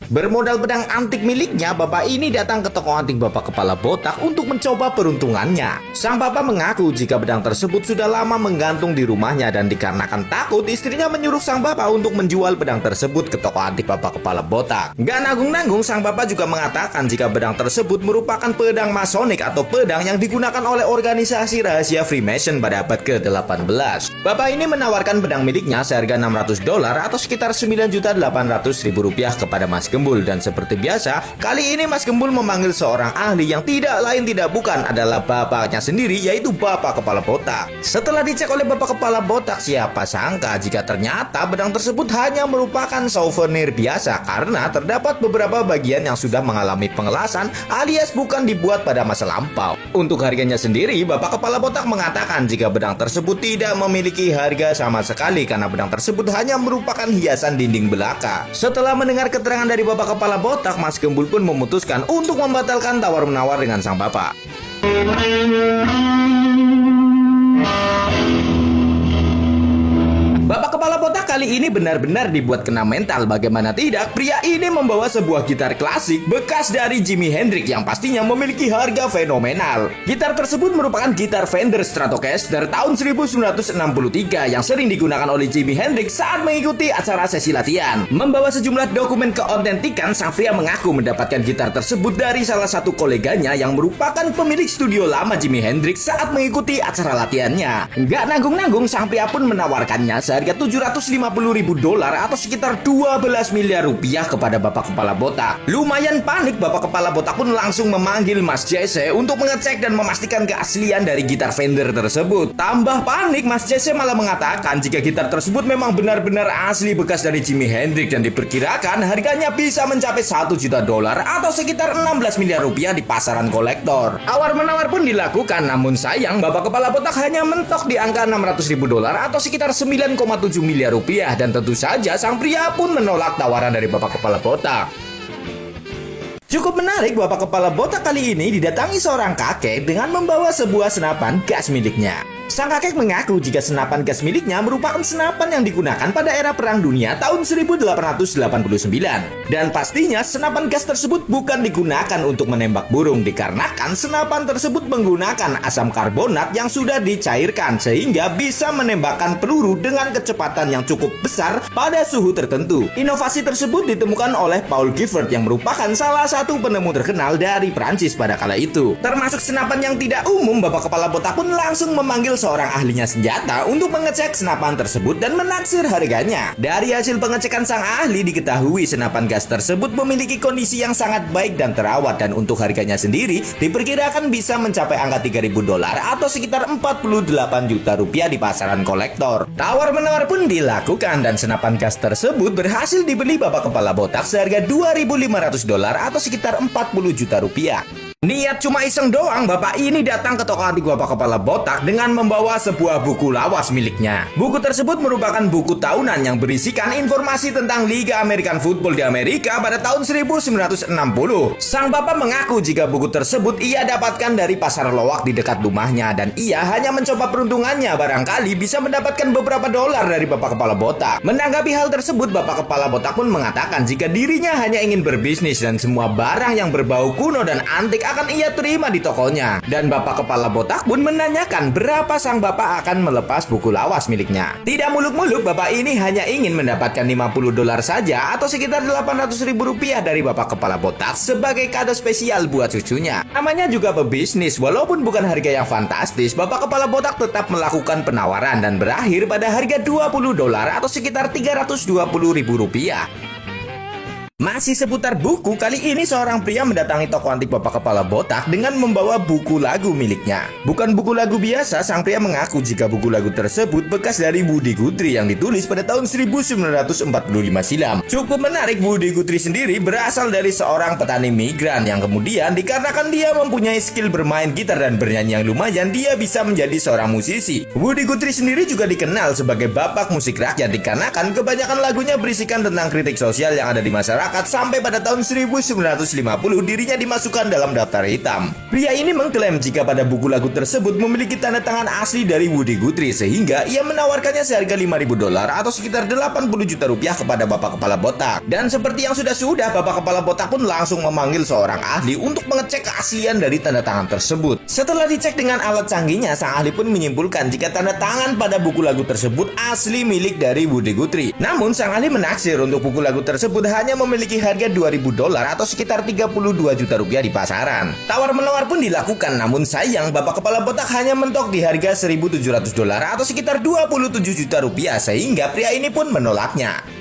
Bermodal pedang antik miliknya, bapak ini datang ke toko antik Bapak Kepala Botak untuk mencoba peruntungannya. Sang bapak mengaku jika pedang tersebut sudah lama menggantung di rumahnya dan dikarenakan takut, istrinya menyuruh sang bapak untuk menjual pedang tersebut ke toko antik Bapak Kepala Botak. Gak nanggung-nanggung, sang bapak juga mengatakan jika pedang tersebut merupakan pedang masonik atau pedang yang digunakan oleh organisasi rahasia Freemason pada abad ke-18. Bapak ini menawarkan pedang miliknya seharga $600 atau sekitar Rp9.800.000 kepada Mas Gembul, dan seperti biasa, kali ini Mas Gembul memanggil seorang ahli yang tidak lain tidak bukan adalah bapaknya sendiri, yaitu Bapak Kepala Botak. Setelah dicek oleh Bapak Kepala Botak, siapa sangka jika ternyata pedang tersebut hanya merupakan souvenir biasa karena terdapat beberapa bagian yang sudah mengalami pengelasan alias bukan dibuat pada masa lampau. Untuk harganya sendiri, Bapak Kepala Botak mengatakan jika pedang tersebut tidak memiliki harga sama sekali karena pedang tersebut hanya merupakan hiasan dinding belaka. Setelah mendengar keterangan dari Bapak Kepala Botak, Mas Gembul pun memutuskan untuk membatalkan tawar-menawar dengan sang bapak. Bapak Kepala Botak kali ini benar-benar dibuat kena mental. Bagaimana tidak, pria ini membawa sebuah gitar klasik bekas dari Jimi Hendrix yang pastinya memiliki harga fenomenal. Gitar tersebut merupakan gitar Fender Stratocaster tahun 1963 yang sering digunakan oleh Jimi Hendrix saat mengikuti acara sesi latihan. Membawa sejumlah dokumen keautentikan, sang pria mengaku mendapatkan gitar tersebut dari salah satu koleganya yang merupakan pemilik studio lama Jimi Hendrix saat mengikuti acara latihannya. Nggak nanggung-nanggung, sang pria pun menawarkannya seharga $750.000 atau sekitar 12 miliar rupiah kepada Bapak Kepala Botak. Lumayan panik, Bapak Kepala Botak pun langsung memanggil Mas Jesse untuk mengecek dan memastikan keaslian dari gitar Fender tersebut. Tambah panik, Mas Jesse malah mengatakan jika gitar tersebut memang benar-benar asli bekas dari Jimi Hendrix dan diperkirakan harganya bisa mencapai $1 juta atau sekitar 16 miliar rupiah di pasaran kolektor. Tawar-menawar pun dilakukan, namun sayang Bapak Kepala Botak hanya mentok di angka $600.000 atau sekitar 9,7 miliar rupiah, dan tentu saja sang pria pun menolak tawaran dari Bapak Kepala Botak. Cukup menarik, Bapak Kepala Botak kali ini didatangi seorang kakek dengan membawa sebuah senapan gas miliknya. Sang kakek mengaku jika senapan gas miliknya merupakan senapan yang digunakan pada era Perang Dunia tahun 1889. Dan pastinya senapan gas tersebut bukan digunakan untuk menembak burung dikarenakan senapan tersebut menggunakan asam karbonat yang sudah dicairkan sehingga bisa menembakkan peluru dengan kecepatan yang cukup besar pada suhu tertentu. Inovasi tersebut ditemukan oleh Paul Gifford yang merupakan salah satu penemu terkenal dari Prancis pada kala itu. Termasuk senapan yang tidak umum, Bapak Kepala Botak pun langsung memanggil seorang ahlinya senjata untuk mengecek senapan tersebut dan menaksir harganya. Dari hasil pengecekan sang ahli diketahui senapan gas tersebut memiliki kondisi yang sangat baik dan terawat, dan untuk harganya sendiri diperkirakan bisa mencapai angka $3.000 atau sekitar 48 juta rupiah di pasaran kolektor. Tawar-menawar pun dilakukan dan senapan gas tersebut berhasil dibeli Bapak Kepala Botak seharga $2.500 atau sekitar 40 juta rupiah. Niat cuma iseng doang, bapak ini datang ke toko antik Bapak Kepala Botak dengan membawa sebuah buku lawas miliknya. Buku tersebut merupakan buku tahunan yang berisikan informasi tentang Liga American Football di Amerika pada tahun 1960. Sang bapak mengaku jika buku tersebut ia dapatkan dari pasar lowak di dekat rumahnya dan ia hanya mencoba peruntungannya, barangkali bisa mendapatkan beberapa dolar dari Bapak Kepala Botak. Menanggapi hal tersebut, Bapak Kepala Botak pun mengatakan jika dirinya hanya ingin berbisnis dan semua barang yang berbau kuno dan antik akan ia terima di tokonya. Dan Bapak Kepala Botak pun menanyakan berapa sang bapak akan melepas buku lawas miliknya. Tidak muluk-muluk, bapak ini hanya ingin mendapatkan $50 saja atau sekitar $800.000 dari Bapak Kepala Botak sebagai kado spesial buat cucunya. Namanya juga pebisnis, walaupun bukan harga yang fantastis, Bapak Kepala Botak tetap melakukan penawaran dan berakhir pada harga $20 atau sekitar $320.000. Masih seputar buku, kali ini seorang pria mendatangi toko antik Bapak Kepala Botak dengan membawa buku lagu miliknya. Bukan buku lagu biasa, sang pria mengaku jika buku lagu tersebut bekas dari Woody Guthrie yang ditulis pada tahun 1945 silam. Cukup menarik, Woody Guthrie sendiri berasal dari seorang petani migran yang kemudian dikarenakan dia mempunyai skill bermain gitar dan bernyanyi yang lumayan, dia bisa menjadi seorang musisi. Woody Guthrie sendiri juga dikenal sebagai bapak musik rakyat dikarenakan kebanyakan lagunya berisikan tentang kritik sosial yang ada di masyarakat sepakat sampai pada tahun 1950 dirinya dimasukkan dalam daftar hitam. Pria ini mengklaim jika pada buku lagu tersebut memiliki tanda tangan asli dari Woody Guthrie, sehingga ia menawarkannya seharga $5.000 atau sekitar 80 juta rupiah kepada Bapak Kepala Botak. Dan seperti yang sudah-sudah, Bapak Kepala Botak pun langsung memanggil seorang ahli untuk mengecek keaslian dari tanda tangan tersebut. Setelah dicek dengan alat canggihnya, sang ahli pun menyimpulkan jika tanda tangan pada buku lagu tersebut asli milik dari Woody Guthrie. Namun sang ahli menaksir untuk buku lagu tersebut hanya memiliki harga $2.000 atau sekitar 32 juta rupiah di pasaran. Tawar-menawar pun dilakukan, namun sayang Bapak Kepala Botak hanya mentok di harga $1.700 atau sekitar 27 juta rupiah, sehingga pria ini pun menolaknya.